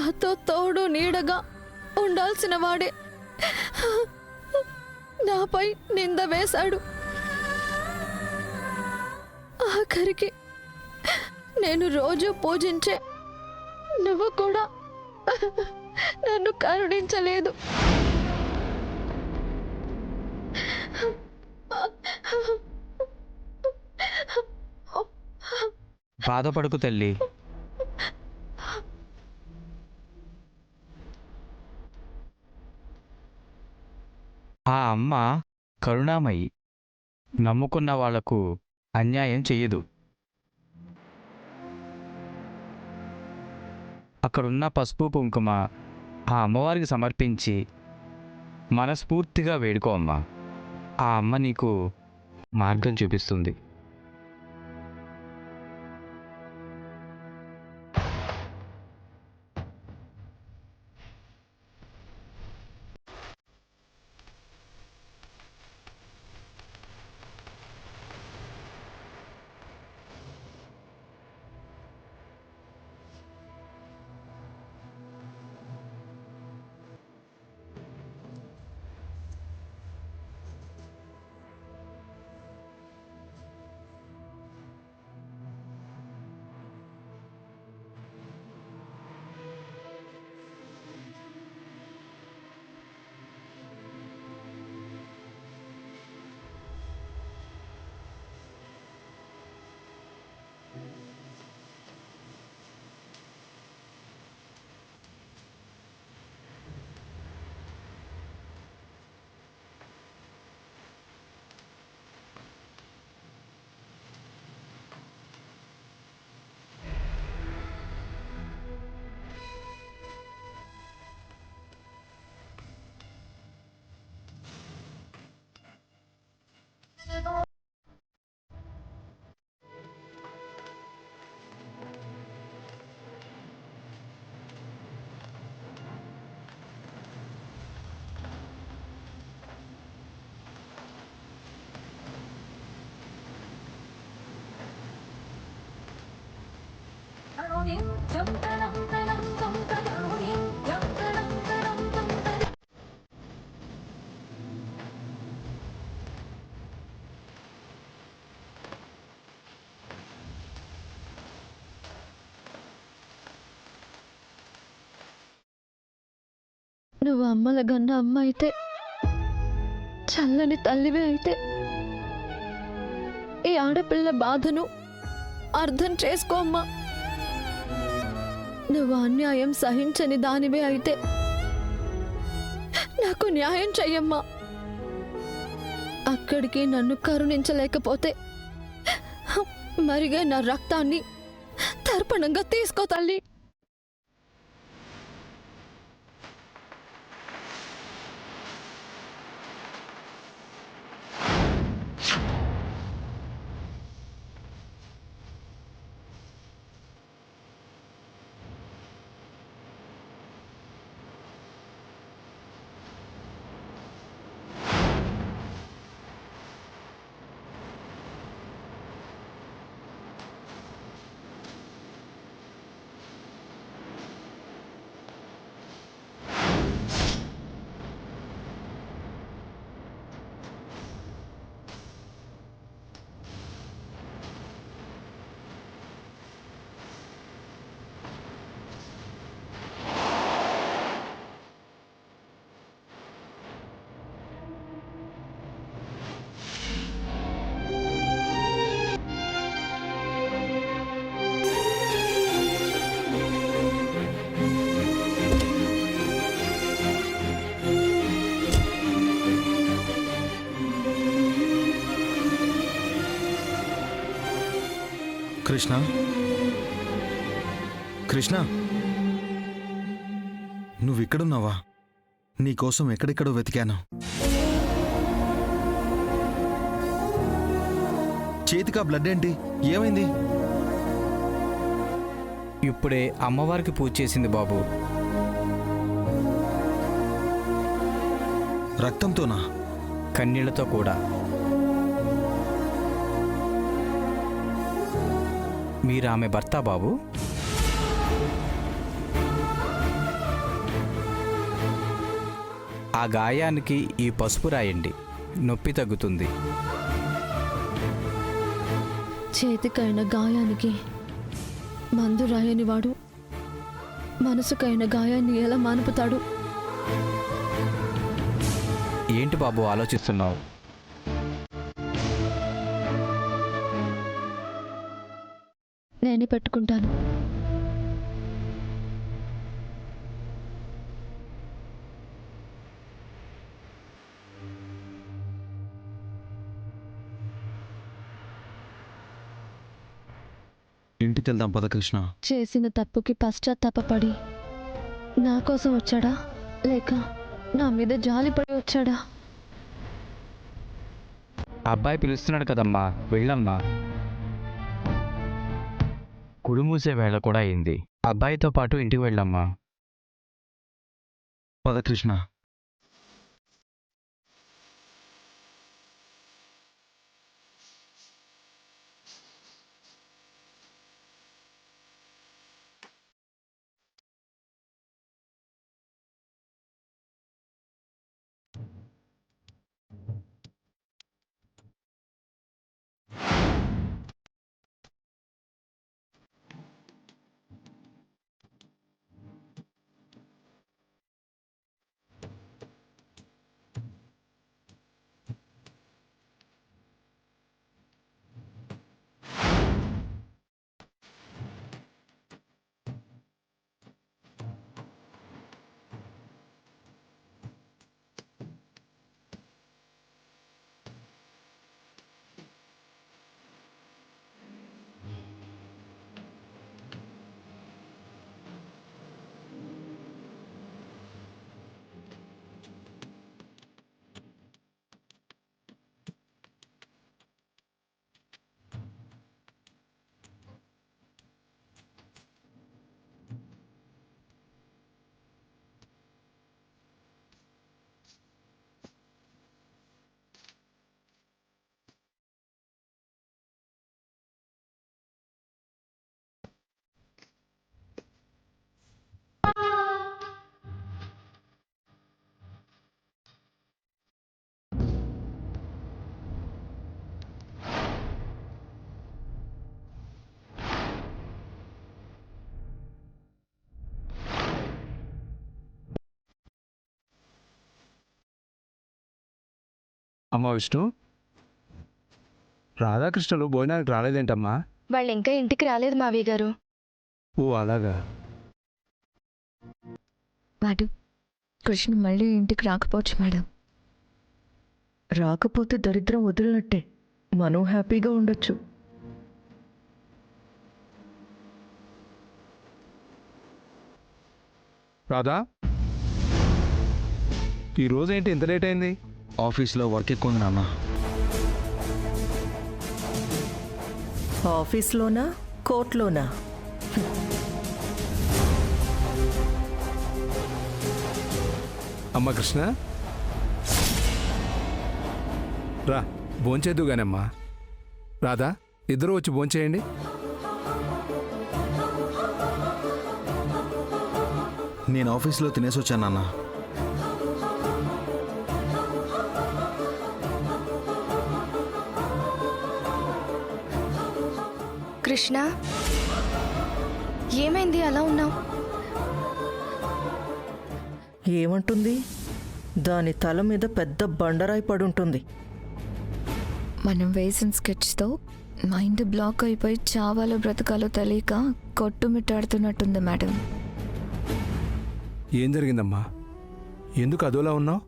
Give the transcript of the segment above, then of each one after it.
నాతో తోడు నీడగా ఉండాల్సిన వాడే నాపై నింద వేశాడు. ఆఖరికి నేను రోజు పూజించే నువ్వు కూడా నన్ను కరుణించలేదు. బాధపడకు తల్లి. ఆ అమ్మ కరుణామయి, నమ్ముకున్న వాళ్లకు అన్యాయం చెయ్యదు. అక్కడున్న పసుపు కుంకుమ ఆ అమ్మవారికి సమర్పించి మనస్ఫూర్తిగా వేడుకో అమ్మా. ఆ అమ్మ నీకు మార్గం చూపిస్తుంది. నువ్వు అమ్మల గన్న అమ్మ అయితే, చల్లని తల్లివే అయితే, ఈ ఆడపిల్ల బాధను అర్థం చేసుకో అమ్మా. నువ్వు అన్యాయం సహించని దానివే అయితే నాకు న్యాయం చెయ్యమ్మా. అక్కడికి నన్ను కరుణించలేకపోతే మరిగే నా రక్తాన్ని తర్పణంగా తీసుకో తల్లి. కృష్ణ, కృష్ణ, నువ్విక్కడున్నావా? నీకోసం ఎక్కడెక్కడో వెతికాను. చేతికా బ్లడ్ ఏంటి? ఏమైంది? ఇప్పుడే అమ్మవారికి పూజ చేసింది బాబు. రక్తంతోనా? కన్నీళ్లతో కూడా. మీరు ఆమె భర్త బాబు? ఆ గాయానికి ఈ పసుపు రాయండి, నొప్పి తగ్గుతుంది. చేతికైన గాయానికి మందు రాయని వాడు మనసుకైన గాయాన్ని ఎలా మానుపుతాడు? ఏంటి బాబు ఆలోచిస్తున్నావు? నేనే పెట్టుకుంటాను. ఇంటికి వెళ్దాం పద కృష్ణ. చేసిన తప్పుకి పశ్చాత్తాపపడి నా కోసం వచ్చాడా, లేక నా మీద జాలిపడి వచ్చాడా? అబ్బాయి పిలుస్తున్నాడు కదమ్మా, వెళ్ళమ్మా. గుడి మూసే వేళ కూడా అయింది. అబ్బాయితో పాటు ఇంటికి వెళ్ళమ్మా. పద కృష్ణ. అమ్మా విష్ణు, రాధాకృష్ణలు భోజనానికి రాలేదేంటమ్మా? వాళ్ళు ఇంకా ఇంటికి రాలేదు మావయ్య గారు. ఓ అలాగా. మేడం, కృష్ణ మళ్ళీ ఇంటికి రాకపోవచ్చు మేడం. రాకపోతే దరిద్రం వదిలినట్టే. మనం హ్యాపీగా ఉండొచ్చు. రాధా, ఈరోజేంటి ఇంత లేట్ అయింది? ఆఫీస్లో వర్క్ ఎక్కువ ఉంది నాన్న. ఆఫీస్లోనా, కోర్టులోనా? అమ్మా కృష్ణ, రా భోంచేద్దుగానమ్మా. రాధా, ఇద్దరూ వచ్చి భోంచేయండి. నేను ఆఫీస్లో తినేసి వచ్చాను నాన్న. కృష్ణ, ఏమైంది అలా ఉన్నావు? ఏమంటుంది? దాని తల మీద పెద్ద బండరాయి పడుంటుంది. మనం వేసిన స్కెచ్తో మైండ్ బ్లాక్ అయిపోయి చావాలో బ్రతకాలో తెలియక కొట్టుమిట్టాడుతున్నట్టుంది మేడం. ఏం జరిగిందమ్మా? ఎందుకు అదోలా ఉన్నావు?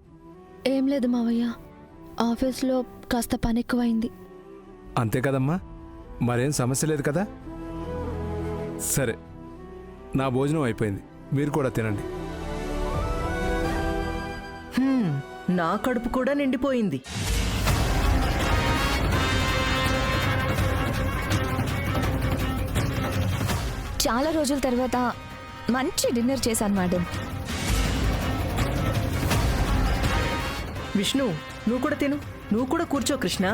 ఏం లేదు మావయ్య, ఆఫీస్లో కాస్త పని ఎక్కువైంది. అంతే కదమ్మా, మరేం సమస్య లేదు కదా? సరే, నా భోజనం అయిపోయింది, మీరు కూడా తినండి. నా కడుపు కూడా నిండిపోయింది. చాలా రోజుల తర్వాత మంచి డిన్నర్ చేశాను మేడం. విష్ణు, నువ్వు కూడా తిను. నువ్వు కూడా కూర్చో కృష్ణ.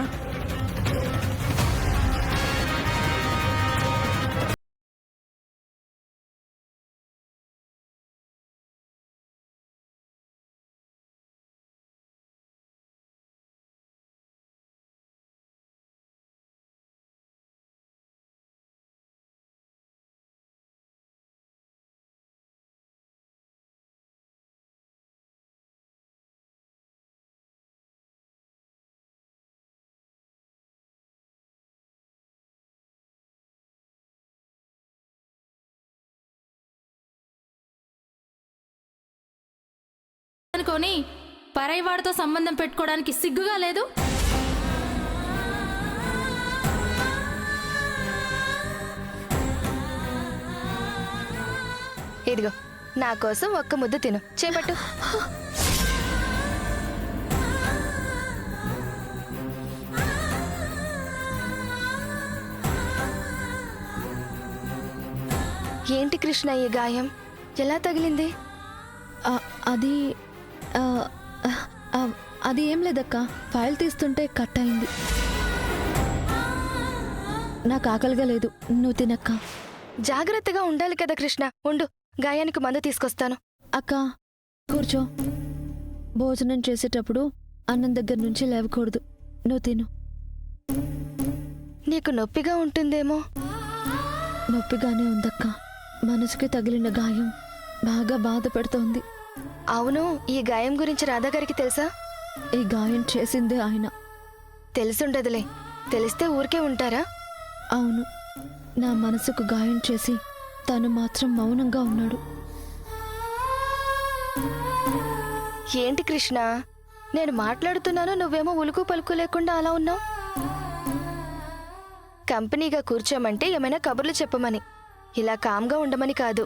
అనుకొని పరైవాడితో సంబంధం పెట్టుకోవడానికి సిగ్గుగా లేదు? ఇదిగో నా కోసం ఒక్క ముద్ద తిను, చేపట్టు. ఏంటి కృష్ణ ఈ గాయం ఎలా తగిలింది? అది ఆ, ఆ, అది ఏం లేదక్క, ఫైల్ తీస్తుంటే కట్ అయింది. నాకు ఆకలిగా లేదు, నువ్వు తినక్క. జాగ్రత్తగా ఉండాలి కదా కృష్ణ. ఉండు, గాయానికి మందు తీసుకొస్తాను. అక్క కూర్చో. భోజనం చేసేటప్పుడు అన్నం దగ్గర నుంచి లేవకూడదు, నువ్వు తిను. నీకు నొప్పిగా ఉంటుందేమో. నొప్పిగానే ఉందక్క, మనసుకి తగిలిన గాయం బాగా బాధ పెడుతోంది. అవును, ఈ గాయం గురించి రాధాగారికి తెలుసా? ఈ గాయం చేసిందే ఆయన. తెలుసుండదులే, తెలిస్తే ఊరికే ఉంటారా? అవును, నా మనసుకు గాయం చేసి తను మాత్రం మౌనంగా ఉన్నాడు. ఏంటి కృష్ణ, నేను మాట్లాడుతున్నాను, నువ్వేమో ఉలుకు పలుకు లేకుండా అలా ఉన్నావు. కంపెనీగా కూర్చోమంటే ఏమైనా కబుర్లు చెప్పమని, ఇలా కామ్గా ఉండమని కాదు.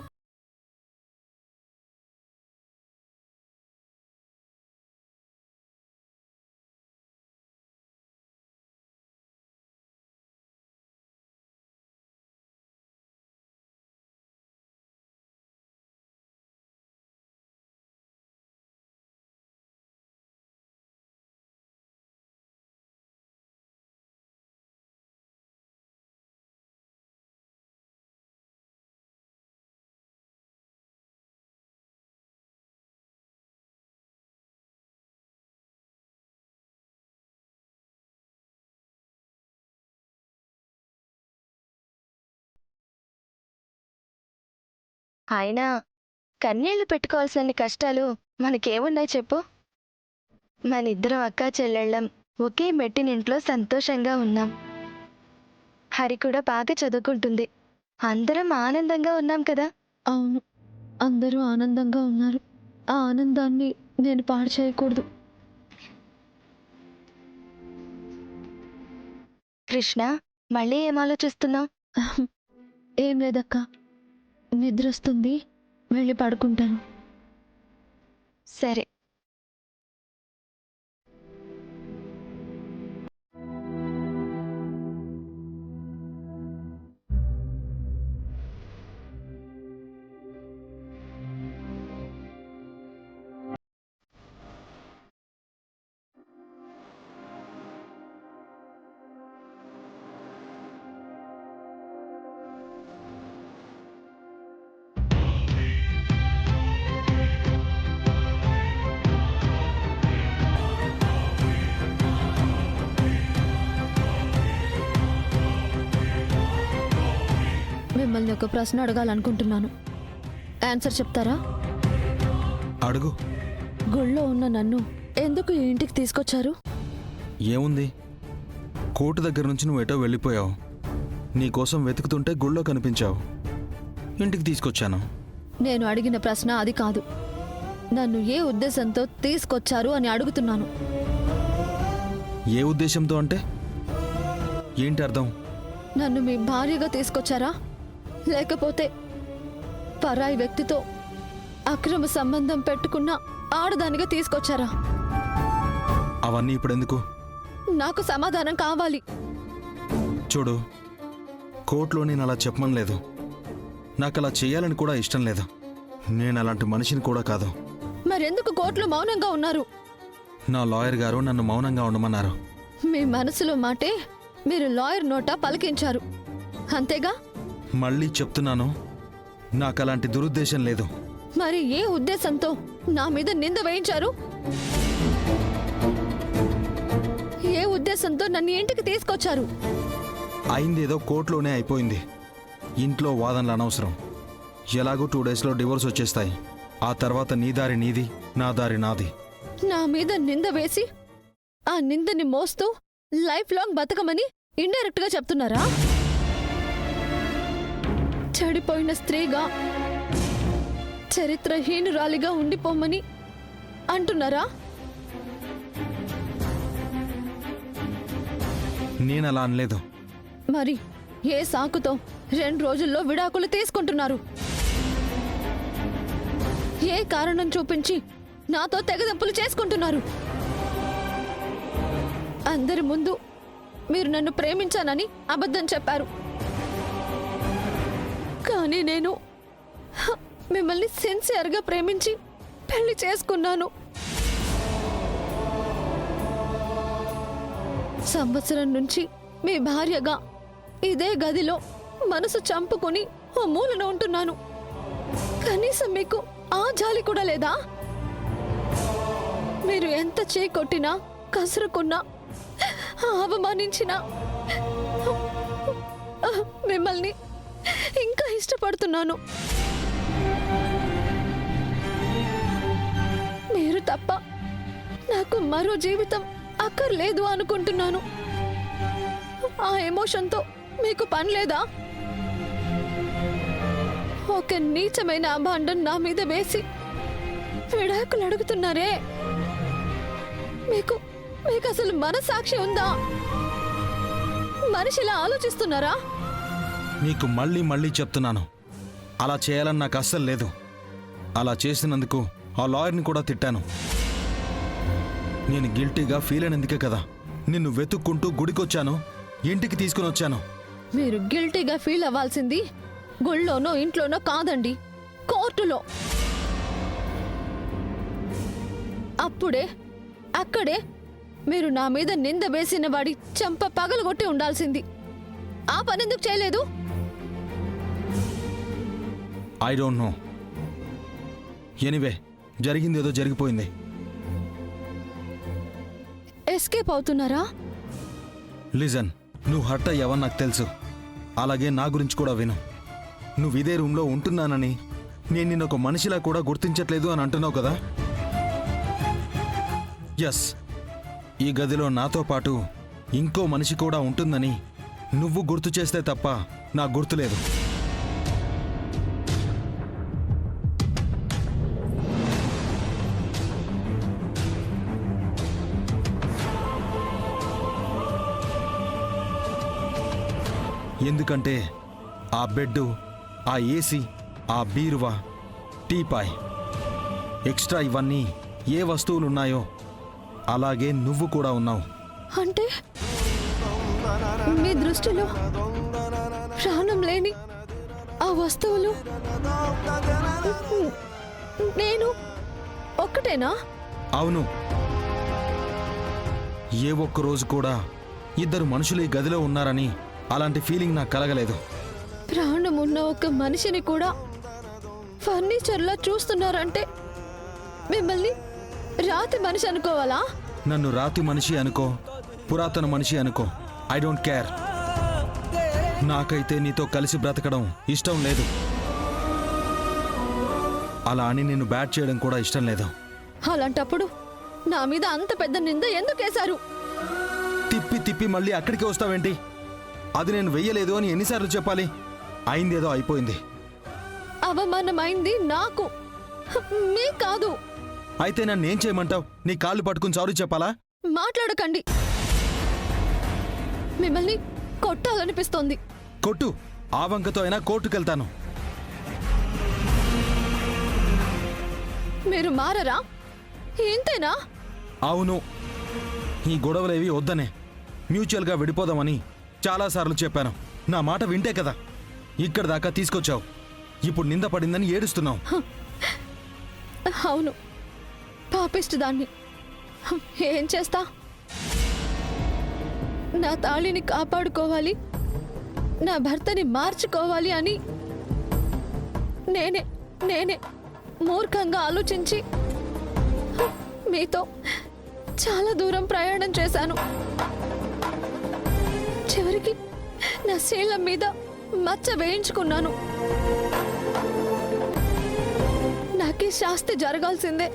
అయినా కన్నీళ్లు పెట్టుకోవాల్సిన కష్టాలు మనకేమున్నాయి చెప్పు? మనిద్దరం అక్కా చెల్లెళ్ళం ఒకే మెట్టినింట్లో సంతోషంగా ఉన్నాం. హరి కూడా బాగా చదువుకుంటుంది. అందరం ఆనందంగా ఉన్నాం కదా. అవును, అందరూ ఆనందంగా ఉన్నారు. ఆ ఆనందాన్ని నేను పాడు చేయకూడదు. కృష్ణ, మళ్ళీ ఏం ఆలోచిస్తున్నావు? ఏం లేదక్క, నిద్రొస్తుంది, వెళ్ళి పడుకుంటాను. సరే. మిమ్మల్ని ఒక ప్రశ్న అడగాలనుకుంటున్నాను, ఆన్సర్ చెప్తారా? అడుగు. గుళ్ళో ఉన్న నన్ను ఎందుకు ఈ ఇంటికి తీసుకొచ్చారు? ఏముంది, కోర్టు దగ్గర నుంచి నువ్వు ఎటో వెళ్ళిపోయావు. నీకోసం వెతుకుతుంటే గుళ్ళో కనిపించావు, ఇంటికి తీసుకొచ్చాను. నేను అడిగిన ప్రశ్న అది కాదు. నన్ను ఏ ఉద్దేశంతో తీసుకొచ్చారు అని అడుగుతున్నాను. ఏ ఉద్దేశంతో అంటే ఏంటి అర్థం? నన్ను మీ భార్యగా తీసుకొచ్చారా, లేకపోతే పరాయి వ్యక్తితో అక్రమ సంబంధం పెట్టుకున్న ఆడదానిగా తీసుకొచ్చారా? అవన్నీ ఇప్పుడెందుకు? నాకు సమాధానం కావాలి. చూడు, కోర్టులో నేను అలా చెప్పమనలేదు. నాకు అలా చేయాలని కూడా ఇష్టం లేదు. నేను అలాంటి మనిషిని కూడా కాదు. మరెందుకు కోర్టులో మౌనంగా ఉన్నారు? నా లాయర్ గారు నన్ను మౌనంగా ఉండమన్నారు. మీ మనసులో మాటే మీరు లాయర్ నోట పలికించారు, అంతేగా? మళ్ళీ చెప్తున్నాను, నాకు అలాంటి దురుద్దేశం లేదు. మరి ఏ ఉద్దేశంతో నా మీద నింద వేయించారు? ఏ ఉద్దేశంతో నన్ను ఇంటికి తీసుకొచ్చారు? అయిందేదో కోర్టులోనే అయిపోయింది. ఇంట్లో వాదనలు అనవసరం. ఎలాగో 2 డేస్లో డివోర్స్ వచ్చేస్తాయి. ఆ తర్వాత నీ దారి నీది, నా దారి నాది. నా మీద నింద వేసి ఆ నిందని మోస్తూ లైఫ్ లాంగ్ బతకమని ఇండైరెక్ట్ గా చెప్తున్నారా? చెడిపోయిన స్త్రీగా, చరిత్రహీనురాలిగా ఉండిపోమని అంటున్నారా? నేనలా అనలేదు. మరి ఏ సాకుతో 2 రోజుల్లో విడాకులు తీసుకుంటున్నారు? ఏ కారణం చూపించి నాతో తెగదెంపులు చేసుకుంటున్నారు? అందరి ముందు మీరు నన్ను ప్రేమించానని అబద్ధం చెప్పారు. కానీ నేను మిమ్మల్ని సిన్సియర్గా ప్రేమించి పెళ్లి చేసుకున్నాను. సంవత్సరం నుంచి మీ భార్యగా ఇదే గదిలో మనసు చంపుకుని ఓ మూలన ఉంటున్నాను. కనీసం మీకు ఆ జాలి కూడా లేదా? మీరు ఎంత చేకొట్టినా, కసురుకున్నా, అవమానించినా మిమ్మల్ని ఇంకా ఇష్టపడుతున్నాను. మీరు తప్ప నాకు మరో జీవితం అక్కర్లేదు అనుకుంటున్నాను. ఆ ఎమోషన్తో మీకు పని లేదా? ఒక నీచమైన అభాండం నా మీద వేసి విడాకులు అడుగుతున్నారే. మీకు అసలు మనసాక్షి ఉందా? మనిషిలా ఆలోచిస్తున్నారా? నీకు మళ్ళీ మళ్ళీ చెప్తున్నాను, అలా చేయాలని నాకు అస్సలు లేదు. అలా చేసినందుకు ఆ లాయర్ని కూడా తిట్టాను. నేను గిల్టీగా ఫీల్ అయినందుకే కదా నిన్ను వెతుక్కుంటూ గుడికొచ్చాను, ఇంటికి తీసుకుని వచ్చాను. మీరు గిల్టీగా ఫీల్ అవ్వాల్సింది గుళ్ళోనో ఇంట్లోనో కాదండి, కోర్టులో. అక్కడే మీరు నా మీద నింద వేసిన వాడి చెంప పగలగొట్టి ఉండాల్సింది. ఆ పనెందుకు చేయలేదు? I don't know. ఎనీవే, జరిగిందేదో జరిగిపోయింది. ఎస్కేప్ అవుతున్నారా? లిజన్, నువ్వు హర్ట్ అయ్యావని నాకు తెలుసు. అలాగే నా గురించి కూడా విను. నువ్వు ఇదే రూమ్లో ఉంటున్నానని, నేను నిన్న ఒక మనిషిలా కూడా గుర్తించట్లేదు అని అంటున్నావు కదా. ఎస్, ఈ గదిలో నాతో పాటు ఇంకో మనిషి కూడా ఉంటుందని నువ్వు గుర్తు చేస్తే తప్ప నాకు గుర్తులేదు. ఎందుకంటే ఆ బెడ్డు, ఆ ఏసీ, ఆ బీరువా, టీపాయ్, ఎక్స్ట్రా ఇవన్నీ ఏ వస్తువులున్నాయో అలాగే నువ్వు కూడా ఉన్నావు. అంటే మీ దృష్టిలో ప్రాణం లేని ఆ వస్తువులు నేను ఒక్కటేనా? అవును. ఏ ఒక్క రోజు కూడా ఇద్దరు మనుషులు ఈ గదిలో ఉన్నారని అలాంటి ఫీలింగ్ నాకు కలగలేదు. ప్రాణం ఉన్న ఒక మనిషిని కూడా ఫర్నిచర్లా చూస్తున్నారంటే మిమ్మల్ని రాతి మనిషి అనుకోవాలా? నన్ను రాతి మనిషి అనుకో, పురాతన మనిషి అనుకో, ఐ డోంట్ కేర్. నాకైతే నీతో కలిసి బ్రతకడం ఇష్టం లేదు. అలా అని నిన్ను బ్యాట్ చేయడం కూడా ఇష్టం లేదు. అలాంటప్పుడు నా మీద అంత పెద్ద నింద ఎందుకేశారు? తిప్పి తిప్పి మళ్ళీ అక్కడికి వస్తావేంటి? అది నేను వెయ్యలేదు అని ఎన్నిసార్లు చెప్పాలి? అయిందేదో అయిపోయింది. అవమానమైంది నాకు, మీ కాదు. అయితే నన్నేం చేయమంటావు? నీ కాళ్ళు పట్టుకుని సారీ చెప్పాలా? మాట్లాడకండి. మిమ్మల్ని కొట్టాలనిపిస్తోంది. కొట్టు, ఆ వంకతో అయినా కోర్టుకెళ్తాను. మీరు మారరా? ఇంతేనా? అవును, ఈ గొడవలేవి వద్దనే మ్యూచువల్గా విడిపోదామని చాలాసార్లు చెప్పాను. నా మాట వింటే కదా ఇక్కడి దాకా తీసుకొచ్చావు. ఇప్పుడు నింద పడిందని ఏడుస్తున్నావు. అవును, పాపిష్టి దాన్ని. ఏం చేస్తా? నా తాళిని కాపాడుకోవాలి, నా భర్తని మార్చుకోవాలి అని నేనే మూర్ఖంగా ఆలోచించి మీతో చాలా దూరం ప్రయాణం చేశాను. చివరికి నా శీలం మీద మచ్చ వేయించుకున్నాను. నాకే శాస్తి జరగాల్సిందే.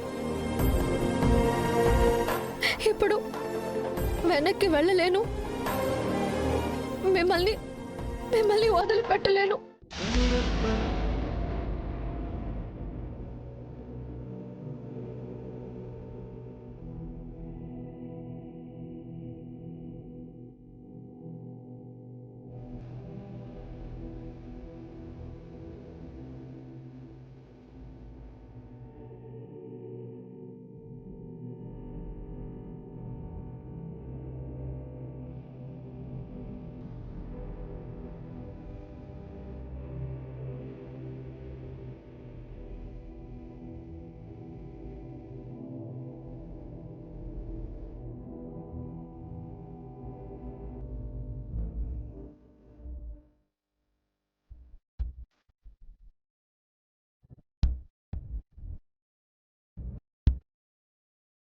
ఇప్పుడు వెనక్కి వెళ్ళలేను, మిమ్మల్ని వదిలిపెట్టలేను.